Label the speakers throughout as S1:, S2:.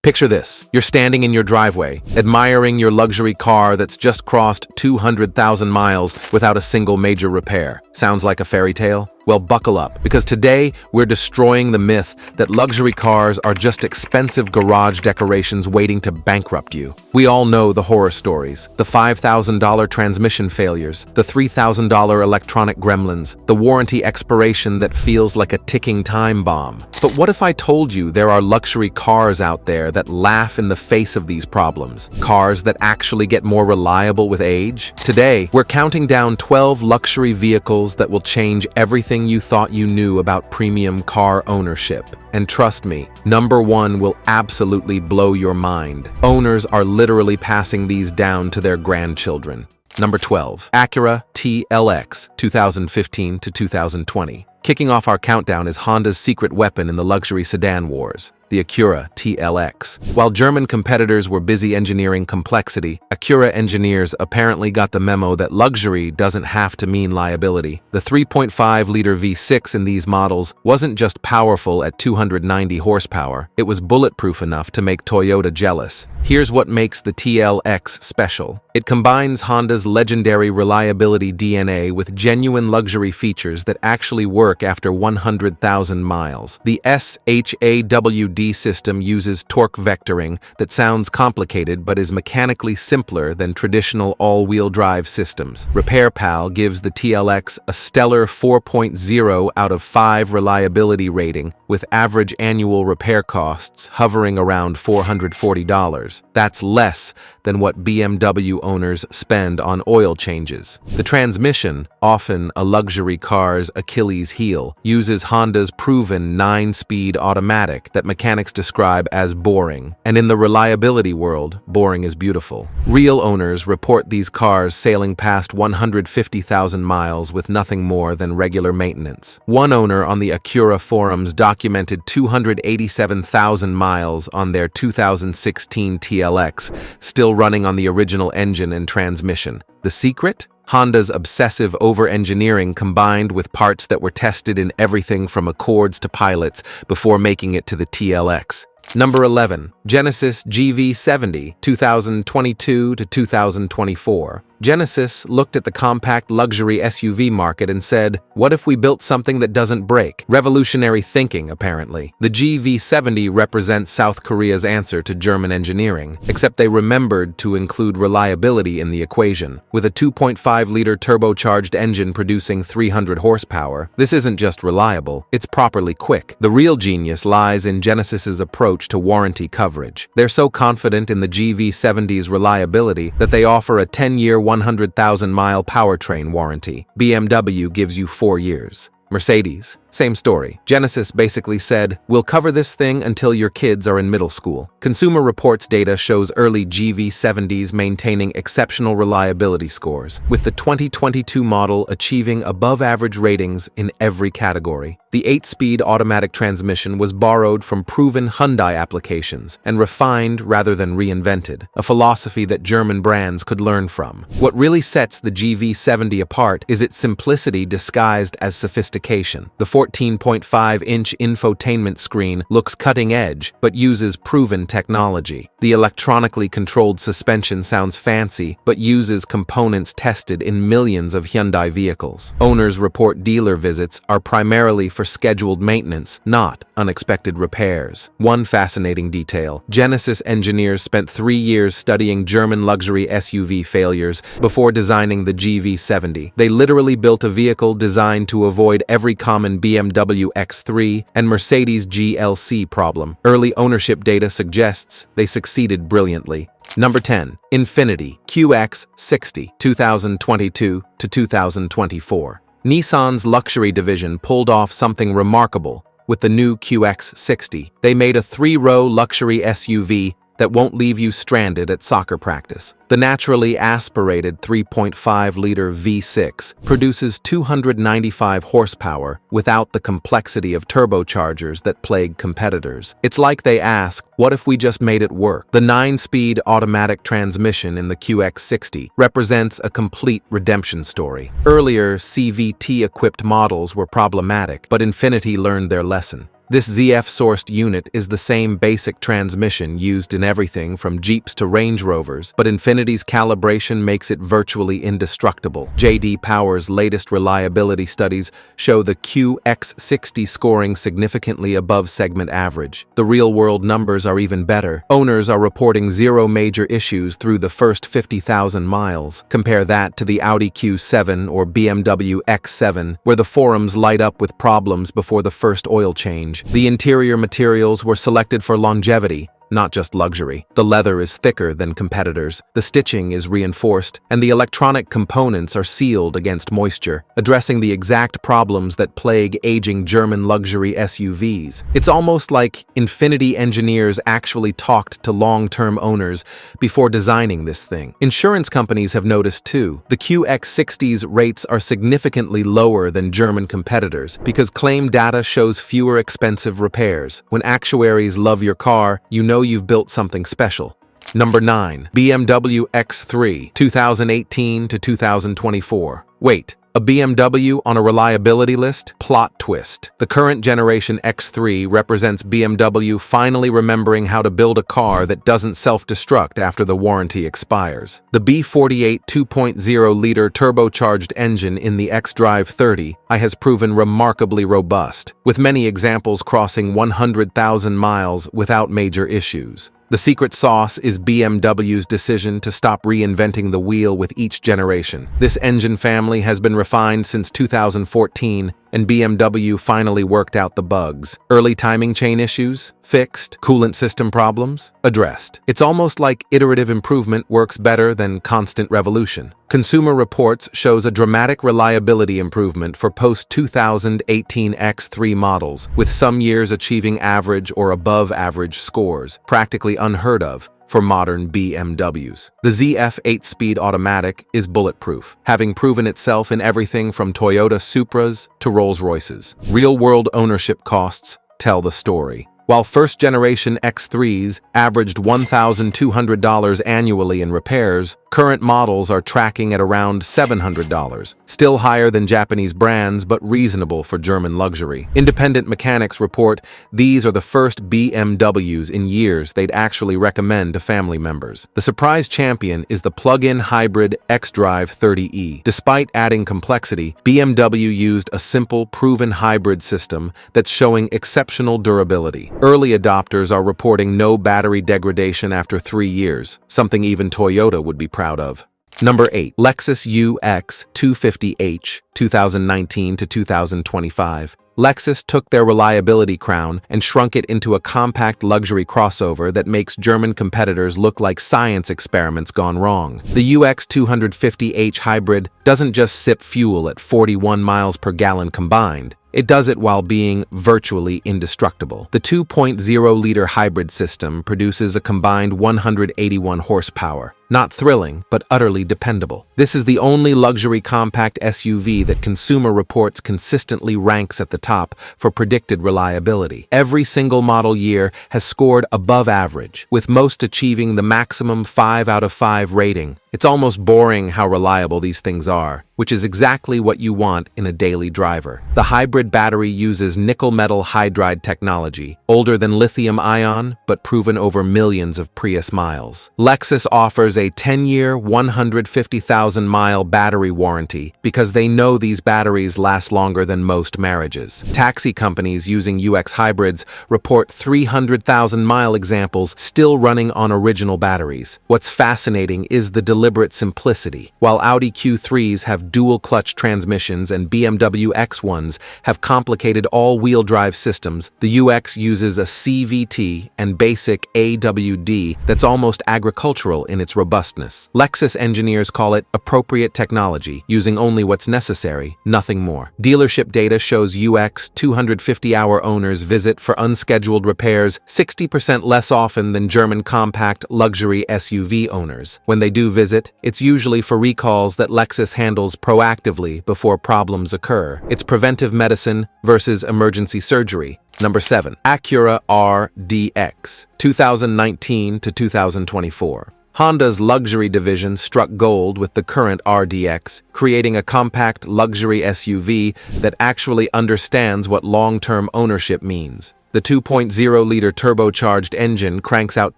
S1: Picture this. You're standing in your driveway, admiring your luxury car that's just crossed 200,000 miles without a single major repair. Sounds like a fairy tale? Well, buckle up, because today we're destroying the myth that luxury cars are just expensive garage decorations waiting to bankrupt you. We all know the horror stories, the $5,000 transmission failures, the $3,000 electronic gremlins, the warranty expiration that feels like a ticking time bomb. But what if I told you there are luxury cars out there that laugh in the face of these problems? Cars that actually get more reliable with age? Today, we're counting down 12 luxury vehicles that will change everything you thought you knew about premium car ownership. And trust me, number one will absolutely blow your mind. Owners are literally passing these down to their grandchildren. Number 12, Acura TLX 2015 to 2020. Kicking off our countdown is Honda's secret weapon in the luxury sedan wars, the Acura TLX. While German competitors were busy engineering complexity, Acura engineers apparently got the memo that luxury doesn't have to mean liability. The 3.5-liter V6 in these models wasn't just powerful at 290 horsepower, it was bulletproof enough to make Toyota jealous. Here's what makes the TLX special. It combines Honda's legendary reliability DNA with genuine luxury features that actually work after 100,000 miles. The SHAWD system uses torque vectoring that sounds complicated but is mechanically simpler than traditional all-wheel drive systems. RepairPal gives the TLX a stellar 4.0 out of 5 reliability rating, with average annual repair costs hovering around $440. That's less than what BMW owners spend on oil changes. The transmission, often a luxury car's Achilles heel, uses Honda's proven 9-speed automatic that mechanics describe as boring. And in the reliability world, boring is beautiful. Real owners report these cars sailing past 150,000 miles with nothing more than regular maintenance. One owner on the Acura forums documented 287,000 miles on their 2016 TLX, still running on the original engine and transmission. The secret? Honda's obsessive over-engineering combined with parts that were tested in everything from Accords to Pilots before making it to the TLX. Number 11, Genesis GV70, 2022 to 2024. Genesis looked at the compact luxury SUV market and said, what if we built something that doesn't break? Revolutionary thinking, apparently. The GV70 represents South Korea's answer to German engineering, except they remembered to include reliability in the equation. With a 2.5-liter turbocharged engine producing 300 horsepower, this isn't just reliable, it's properly quick. The real genius lies in Genesis's approach to warranty coverage. They're so confident in the GV70's reliability that they offer a 10-year 100,000-mile powertrain warranty. BMW gives you 4 years. Mercedes, same story. Genesis basically said, we'll cover this thing until your kids are in middle school. Consumer Reports data shows early GV70s maintaining exceptional reliability scores, with the 2022 model achieving above-average ratings in every category. The 8-speed automatic transmission was borrowed from proven Hyundai applications and refined rather than reinvented, a philosophy that German brands could learn from. What really sets the GV70 apart is its simplicity disguised as sophistication. The 14.5-inch infotainment screen looks cutting-edge, but uses proven technology. The electronically controlled suspension sounds fancy, but uses components tested in millions of Hyundai vehicles. Owners report dealer visits are primarily for scheduled maintenance, not unexpected repairs. One fascinating detail, Genesis engineers spent 3 years studying German luxury SUV failures before designing the GV70. They literally built a vehicle designed to avoid every common BMW X3 and Mercedes GLC problem. Early ownership data suggests they succeeded brilliantly. Number 10, Infiniti QX60, 2022 to 2024. Nissan's luxury division pulled off something remarkable with the new QX60. They made a 3-row luxury SUV that won't leave you stranded at soccer practice. The naturally aspirated 3.5-liter V6 produces 295 horsepower without the complexity of turbochargers that plague competitors. It's like they asked, what if we just made it work? The 9-speed automatic transmission in the QX60 represents a complete redemption story. Earlier CVT-equipped models were problematic, but Infiniti learned their lesson. This ZF-sourced unit is the same basic transmission used in everything from Jeeps to Range Rovers, but Infiniti's calibration makes it virtually indestructible. J.D. Power's latest reliability studies show the QX60 scoring significantly above segment average. The real-world numbers are even better. Owners are reporting zero major issues through the first 50,000 miles. Compare that to the Audi Q7 or BMW X7, where the forums light up with problems before the first oil change. The interior materials were selected for longevity, not just luxury. The leather is thicker than competitors, the stitching is reinforced, and the electronic components are sealed against moisture, addressing the exact problems that plague aging German luxury SUVs. It's almost like Infiniti engineers actually talked to long-term owners before designing this thing. Insurance companies have noticed too. The QX60's rates are significantly lower than German competitors because claim data shows fewer expensive repairs. When actuaries love your car, you know you've built something special. Number 9. BMW X3, 2018 to 2024. Wait, a BMW on a reliability list? Plot twist. The current generation X3 represents BMW finally remembering how to build a car that doesn't self-destruct after the warranty expires. The B48 2.0-liter turbocharged engine in the xDrive 30i has proven remarkably robust, with many examples crossing 100,000 miles without major issues. The secret sauce is BMW's decision to stop reinventing the wheel with each generation. This engine family has been refined since 2014, and BMW finally worked out the bugs. Early timing chain issues? Fixed. Coolant system problems? Addressed. It's almost like iterative improvement works better than constant revolution. Consumer Reports shows a dramatic reliability improvement for post-2018 X3 models, with some years achieving average or above-average scores, practically unheard of for modern BMWs. The ZF 8-speed automatic is bulletproof, having proven itself in everything from Toyota Supras to Rolls-Royces. Real-world ownership costs tell the story. While first-generation X3s averaged $1,200 annually in repairs, current models are tracking at around $700, still higher than Japanese brands but reasonable for German luxury. Independent mechanics report these are the first BMWs in years they'd actually recommend to family members. The surprise champion is the plug-in hybrid xDrive 30e. Despite adding complexity, BMW used a simple, proven hybrid system that's showing exceptional durability. Early adopters are reporting no battery degradation after 3 years, something even Toyota would be proud of. Number 8. Lexus UX 250h, 2019 to 2025. Lexus took their reliability crown and shrunk it into a compact luxury crossover that makes German competitors look like science experiments gone wrong. The UX 250h hybrid doesn't just sip fuel at 41 miles per gallon combined. It does it while being virtually indestructible. The 2.0-liter hybrid system produces a combined 181 horsepower. Not thrilling, but utterly dependable. This is the only luxury compact SUV that Consumer Reports consistently ranks at the top for predicted reliability. Every single model year has scored above average, with most achieving the maximum 5 out of 5 rating. It's almost boring how reliable these things are, which is exactly what you want in a daily driver. The hybrid battery uses nickel metal hydride technology, older than lithium-ion, but proven over millions of Prius miles. Lexus offers a 10-year, 150,000-mile battery warranty because they know these batteries last longer than most marriages. Taxi companies using UX hybrids report 300,000-mile examples still running on original batteries. What's fascinating is the deliberate simplicity. While Audi Q3s have dual-clutch transmissions and BMW X1s have complicated all-wheel drive systems, the UX uses a CVT and basic AWD that's almost agricultural in its robustness. Lexus engineers call it appropriate technology, using only what's necessary, nothing more. Dealership data shows UX 250-hour owners visit for unscheduled repairs 60% less often than German compact luxury SUV owners. When they do visit, it's usually for recalls that Lexus handles proactively before problems occur. It's preventive medicine versus emergency surgery. Number 7. Acura RDX, 2019 to 2024. Honda's luxury division struck gold with the current RDX, creating a compact luxury SUV that actually understands what long-term ownership means. The 2.0-liter turbocharged engine cranks out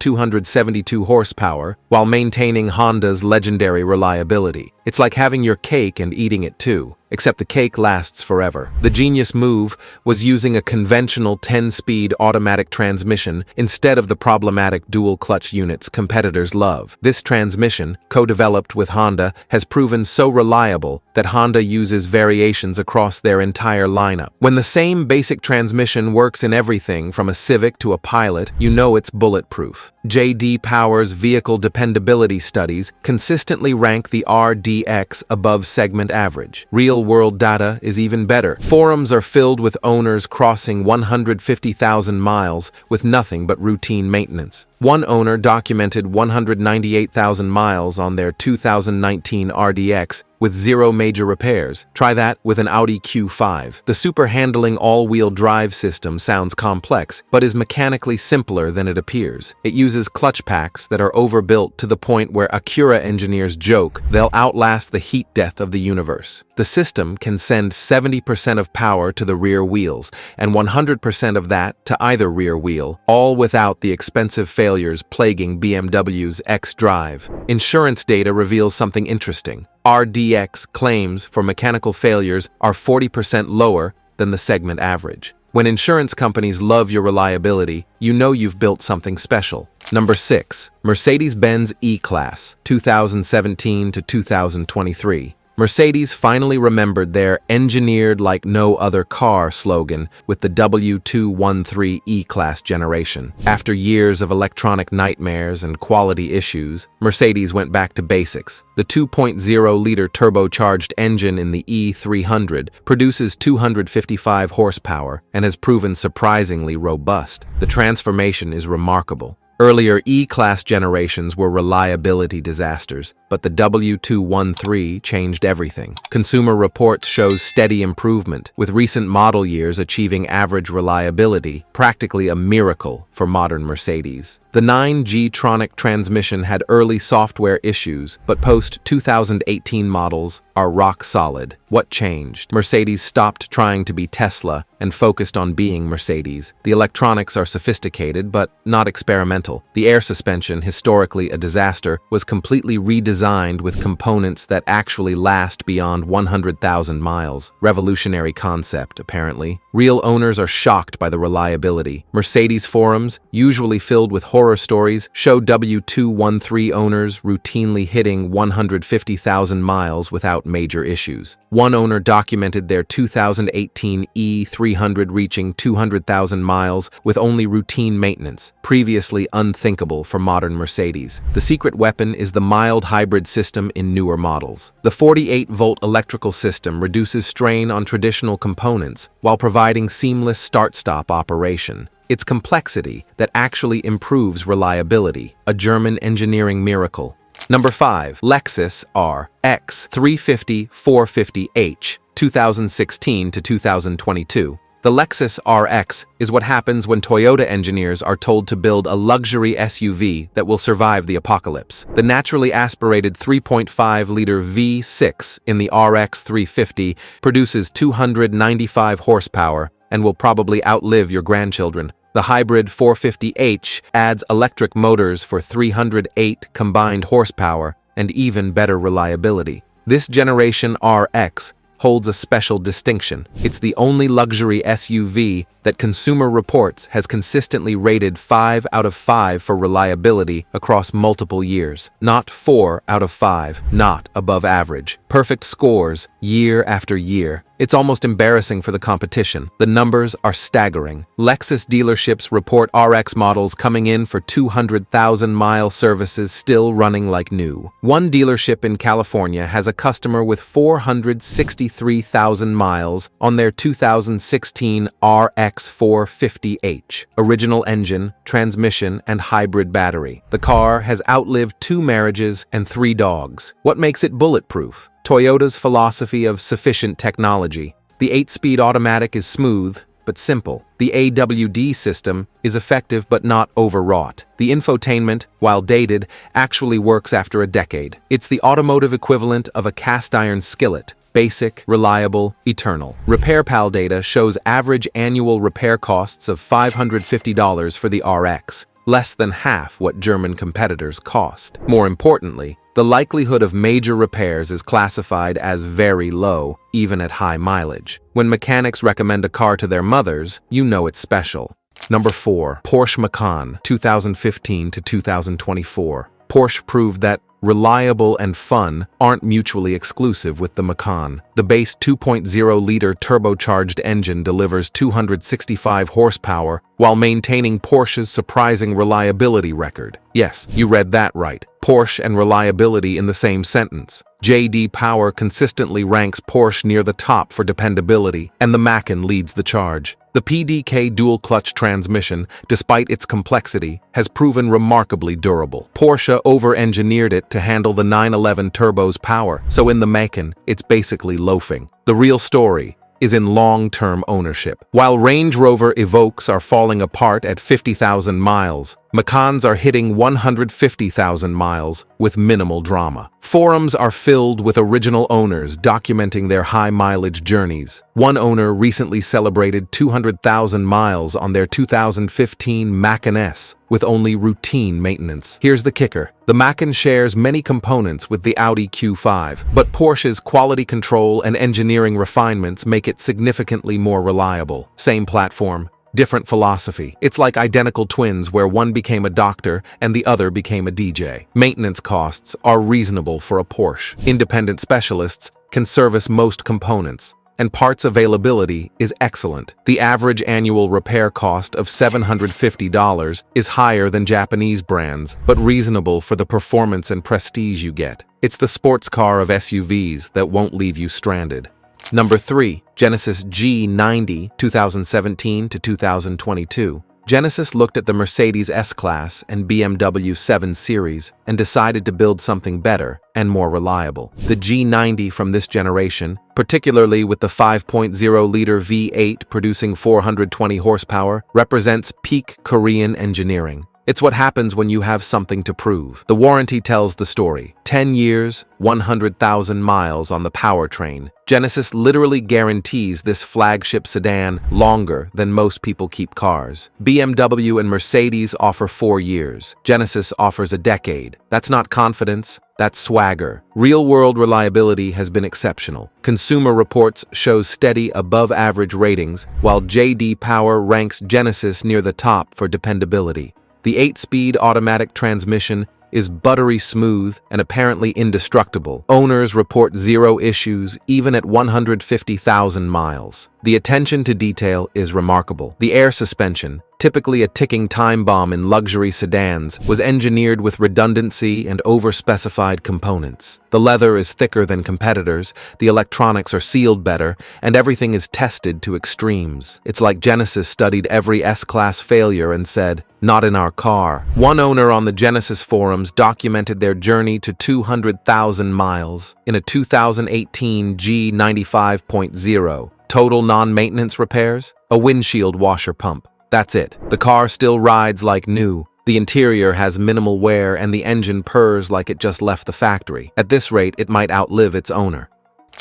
S1: 272 horsepower while maintaining Honda's legendary reliability. It's like having your cake and eating it too, except the cake lasts forever. The genius move was using a conventional 10-speed automatic transmission instead of the problematic dual-clutch units competitors love. This transmission, co-developed with Honda, has proven so reliable that Honda uses variations across their entire lineup. When the same basic transmission works in everything from a Civic to a Pilot, you know it's bulletproof. J.D. Power's vehicle dependability studies consistently rank the RDX above segment average. Real-world data is even better. Forums are filled with owners crossing 150,000 miles with nothing but routine maintenance. One owner documented 198,000 miles on their 2019 RDX with 0 major repairs. Try that with an Audi Q5. The super-handling all-wheel drive system sounds complex, but is mechanically simpler than it appears. It uses clutch packs that are overbuilt to the point where Acura engineers joke they'll outlast the heat death of the universe. The system can send 70% of power to the rear wheels and 100% of that to either rear wheel, all without the expensive failures plaguing BMW's xDrive. Insurance data reveals something interesting. RDX claims for mechanical failures are 40% lower than the segment average. When insurance companies love your reliability, you know you've built something special. Number 6. Mercedes-Benz E-Class, 2017 to 2023. Mercedes finally remembered their "engineered like no other car" slogan with the W213 E-Class generation. After years of electronic nightmares and quality issues, Mercedes went back to basics. The 2.0-liter turbocharged engine in the E300 produces 255 horsepower and has proven surprisingly robust. The transformation is remarkable. Earlier E-Class generations were reliability disasters, but the W213 changed everything. Consumer Reports shows steady improvement, with recent model years achieving average reliability, practically a miracle for modern Mercedes. The 9G-tronic transmission had early software issues, but post-2018 models are rock solid. What changed? Mercedes stopped trying to be Tesla and focused on being Mercedes. The electronics are sophisticated, but not experimental. The air suspension, historically a disaster, was completely redesigned with components that actually last beyond 100,000 miles. Revolutionary concept, apparently. Real owners are shocked by the reliability. Mercedes forums, usually filled with horror stories, show W213 owners routinely hitting 150,000 miles without major issues. One owner documented their 2018 E300 reaching 200,000 miles with only routine maintenance, previously unthinkable for modern Mercedes. The secret weapon is the mild hybrid system in newer models. The 48-volt electrical system reduces strain on traditional components while providing seamless start-stop operation. It's complexity that actually improves reliability, a German engineering miracle. Number 5. Lexus RX 350/450h, 2016 to 2022. The Lexus RX is what happens when Toyota engineers are told to build a luxury SUV that will survive the apocalypse. The naturally aspirated 3.5-liter V6 in the RX 350 produces 295 horsepower and will probably outlive your grandchildren. The hybrid 450h adds electric motors for 308 combined horsepower and even better reliability. This generation RX holds a special distinction. It's the only luxury SUV that Consumer Reports has consistently rated 5 out of 5 for reliability across multiple years. Not 4 out of 5, not above average. Perfect scores year after year. It's almost embarrassing for the competition. The numbers are staggering. Lexus dealerships report RX models coming in for 200,000-mile services still running like new. One dealership in California has a customer with 463,000 miles on their 2016 RX 450h. Original engine, transmission, and hybrid battery. The car has outlived 2 marriages and 3 dogs. What makes it bulletproof? Toyota's philosophy of sufficient technology. The 8-speed automatic is smooth, but simple. The AWD system is effective but not overwrought. The infotainment, while dated, actually works after a decade. It's the automotive equivalent of a cast-iron skillet. Basic, reliable, eternal. RepairPal data shows average annual repair costs of $550 for the RX, less than half what German competitors cost. More importantly, the likelihood of major repairs is classified as very low, even at high mileage. When mechanics recommend a car to their mothers, you know it's special. Number 4. Porsche Macan, 2015 to 2024. Porsche proved that reliable and fun aren't mutually exclusive with the Macan. The base 2.0-liter turbocharged engine delivers 265 horsepower while maintaining Porsche's surprising reliability record. Yes, you read that right. Porsche and reliability in the same sentence. J.D. Power consistently ranks Porsche near the top for dependability, and the Macan leads the charge. The PDK dual-clutch transmission, despite its complexity, has proven remarkably durable. Porsche over-engineered it to handle the 911 turbo's power, so in the Macan, it's basically loafing. The real story is in long-term ownership. While Range Rover Evoques are falling apart at 50,000 miles, Macans are hitting 150,000 miles with minimal drama. Forums are filled with original owners documenting their high-mileage journeys. One owner recently celebrated 200,000 miles on their 2015 Macan S with only routine maintenance. Here's the kicker. The Macan shares many components with the Audi Q5, but Porsche's quality control and engineering refinements make it significantly more reliable. Same platform, different philosophy. It's like identical twins where one became a doctor and the other became a DJ. Maintenance costs are reasonable for a Porsche. Independent specialists can service most components, and parts availability is excellent. The average annual repair cost of $750 is higher than Japanese brands, but reasonable for the performance and prestige you get. It's the sports car of SUVs that won't leave you stranded. Number 3. Genesis G90, 2017 to 2022. Genesis looked at the Mercedes S-Class and BMW 7 Series and decided to build something better and more reliable. The G90 from this generation, particularly with the 5.0-liter V8 producing 420 horsepower, represents peak Korean engineering. It's what happens when you have something to prove. The warranty tells the story. 10 years, 100,000 miles on the powertrain. Genesis literally guarantees this flagship sedan longer than most people keep cars. BMW and Mercedes offer 4 years. Genesis offers a decade. That's not confidence, that's swagger. Real-world reliability has been exceptional. Consumer Reports shows steady above-average ratings, while J.D. Power ranks Genesis near the top for dependability. The 8-speed automatic transmission is buttery smooth and apparently indestructible. Owners report 0 issues even at 150,000 miles. The attention to detail is remarkable. The air suspension, typically a ticking time bomb in luxury sedans, was engineered with redundancy and over-specified components. The leather is thicker than competitors, the electronics are sealed better, and everything is tested to extremes. It's like Genesis studied every S-Class failure and said, "Not in our car." One owner on the Genesis forums documented their journey to 200,000 miles in a 2018 G95.0. Total non-maintenance repairs? A windshield washer pump. That's it. The car still rides like new. The interior has minimal wear and the engine purrs like it just left the factory. At this rate, it might outlive its owner.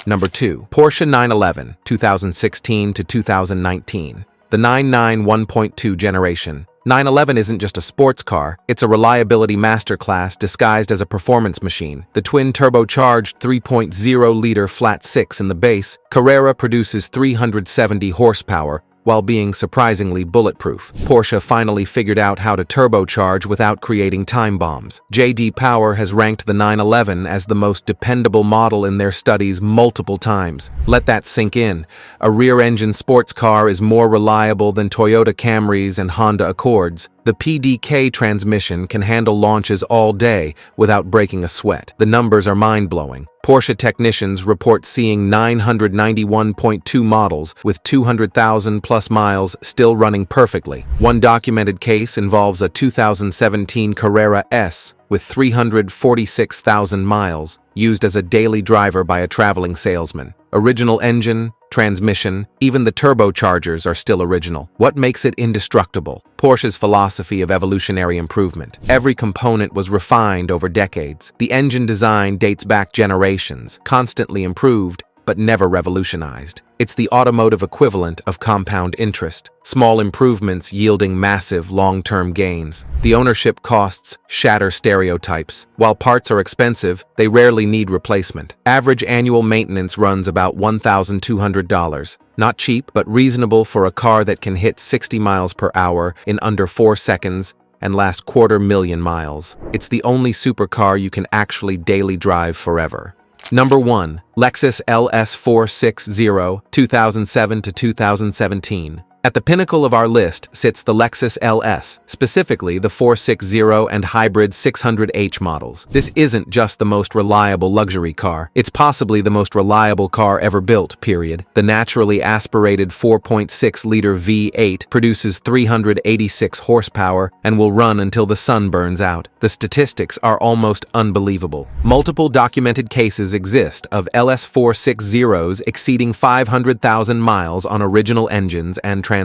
S1: Number 2. Porsche 911, 2016 to 2019. The 991 1.2 generation. 911 isn't just a sports car, it's a reliability masterclass disguised as a performance machine. The twin turbocharged 3.0-liter flat 6 in the base, Carrera produces 370 horsepower, while being surprisingly bulletproof. Porsche finally figured out how to turbocharge without creating time bombs. J.D. Power has ranked the 911 as the most dependable model in their studies multiple times. Let that sink in. A rear-engine sports car is more reliable than Toyota Camrys and Honda Accords. The PDK transmission can handle launches all day without breaking a sweat. The numbers are mind-blowing. Porsche technicians report seeing 991.2 models with 200,000 plus miles still running perfectly. One documented case involves a 2017 Carrera S with 346,000 miles used as a daily driver by a traveling salesman. Original engine, transmission, even the turbochargers are still original. What makes it indestructible? Porsche's philosophy of evolutionary improvement. Every component was refined over decades. The engine design dates back generations, constantly improved, but never revolutionized. It's the automotive equivalent of compound interest, small improvements yielding massive long-term gains. The ownership costs shatter stereotypes. While parts are expensive, they rarely need replacement. Average annual maintenance runs about $1,200. Not cheap, but reasonable for a car that can hit 60 miles per hour in under 4 seconds and last 250,000 miles. It's the only supercar you can actually daily drive forever. Number 1. Lexus LS 460, 2007 to 2017. At the pinnacle of our list sits the Lexus LS, specifically the 460 and hybrid 600h models. This isn't just the most reliable luxury car, it's possibly the most reliable car ever built, period. The naturally aspirated 4.6-liter V8 produces 386 horsepower and will run until the sun burns out. The statistics are almost unbelievable. Multiple documented cases exist of LS 460s exceeding 500,000 miles on original engines and transmissions.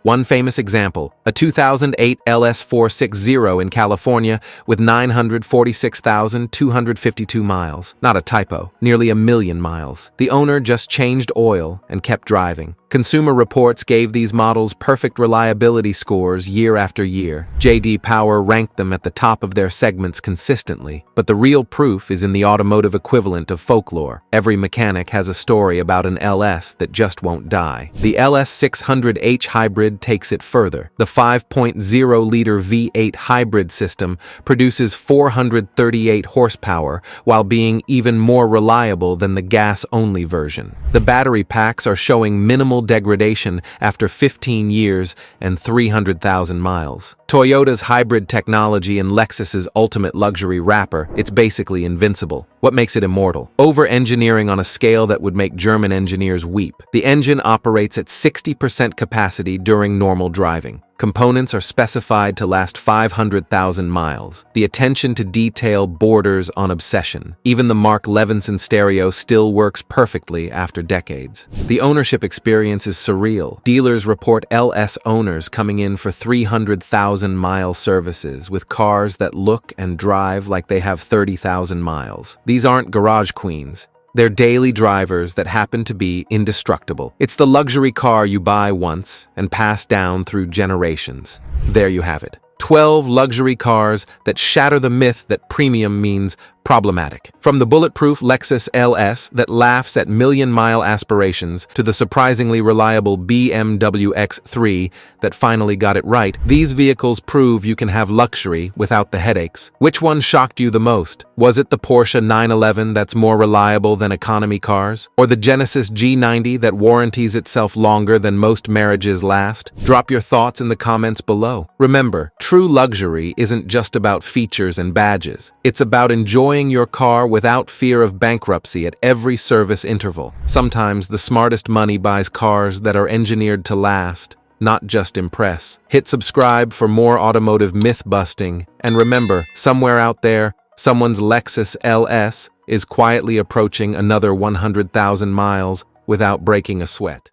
S1: One famous example, a 2008 LS 460 in California with 946,252 miles. Not a typo, nearly 1,000,000 miles. The owner just changed oil and kept driving. Consumer Reports gave these models perfect reliability scores year after year. J.D. Power ranked them at the top of their segments consistently. But the real proof is in the automotive equivalent of folklore. Every mechanic has a story about an LS that just won't die. The LS 600h hybrid takes it further. The 5.0-liter V8 hybrid system produces 438 horsepower while being even more reliable than the gas-only version. The battery packs are showing minimal degradation after 15 years and 300,000 miles. Toyota's hybrid technology and Lexus's ultimate luxury wrapper, it's basically invincible. What makes it immortal? Over-engineering on a scale that would make German engineers weep. The engine operates at 60% capacity during normal driving. Components are specified to last 500,000 miles. The attention to detail borders on obsession. Even the Mark Levinson stereo still works perfectly after decades. The ownership experience is surreal. Dealers report LS owners coming in for 300,000-mile services with cars that look and drive like they have 30,000 miles. These aren't garage queens. They're daily drivers that happen to be indestructible. It's the luxury car you buy once and pass down through generations. There you have it. 12 luxury cars that shatter the myth that premium means problematic. From the bulletproof Lexus LS that laughs at million-mile aspirations to the surprisingly reliable BMW X3 that finally got it right, these vehicles prove you can have luxury without the headaches. Which one shocked you the most? Was it the Porsche 911 that's more reliable than economy cars? Or the Genesis G90 that warranties itself longer than most marriages last? Drop your thoughts in the comments below. Remember, true luxury isn't just about features and badges. It's about enjoying your car without fear of bankruptcy at every service interval. Sometimes the smartest money buys cars that are engineered to last, not just impress. Hit subscribe for more automotive myth-busting, and remember, somewhere out there, someone's Lexus LS is quietly approaching another 100,000 miles without breaking a sweat.